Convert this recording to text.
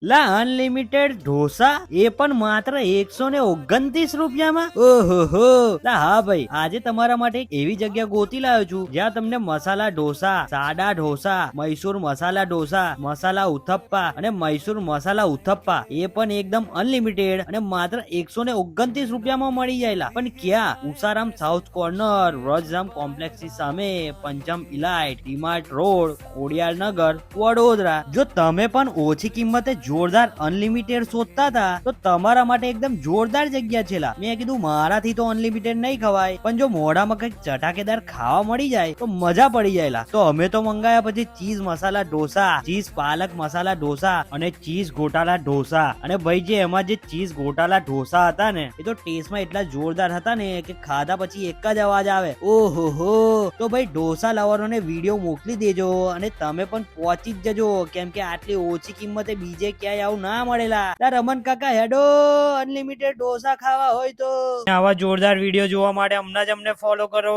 લા અનલિમિટેડ ઢોસા એ પણ માત્ર 129 રૂપિયામાં? ઓહો. લા હા ભાઈ, આજે તમારા માટે એક એવી જગ્યા ગોતી લાવ્યો છું જ્યાં તમને મસાલા ઢોસા, સાદા ઢોસા, મૈસૂર મસાલા ઢોસા, મસાલા ઉથપ્પા અને મૈસૂર મસાલા ઉથપ્પા એ પણ એકદમ અનલિમિટેડ અને માત્ર 129 રૂપિયામાં મળી જાયલા. પણ ક્યાં? ઉસારામ સાઉથ કોર્નર, વ્રજધામ કોમ્પ્લેક્સ ની સામે, પંચમ ઇલાઇટ, ડીમાર્ટ રોડ, ખોડિયાર નગર, વડોદરા. જો તમે પણ ઓછી કિંમતે જોરદાર અનલિમિટેડ શોધતા હતા તો તમારા માટે એકદમ જોરદાર જગ્યા છે લા. મેં કીધું મારાથી તો અનલિમિટેડ નહીં ખવાય, પણ જો મોઢામાં કઈક ચટાકેદાર ખાવા મળી જાય તો મજા પડી જાય લા. તો અમે તો મંગાયા પછી ચીઝ મસાલા ઢોસા, ચીઝ પાલક મસાલા ઢોસા અને ચીઝ ગોટાલા ઢોસા. અને ભાઈ જે એમાં જે ચીઝ ગોટાલા ઢોસા હતા ને એ તો ટેસ્ટમાં એટલા જોરદાર હતા ને કે ખાધા પછી એક જ અવાજ આવે, ઓહો. તો ભાઈ ઢોસા લવરોને વિડીયો મોકલી દેજો અને તમે પણ પહોંચી જ જજો, કેમ કે આટલી ઓછી કિંમતે બીજે ક્યાંય આવું ના મળેલા. રમન કાકા હેડો અનલિમિટેડ ઢોસા ખાવા હોય તો. આવા જોરદાર વિડીયો જોવા માટે હમણાં જ અમને ફોલો કરો.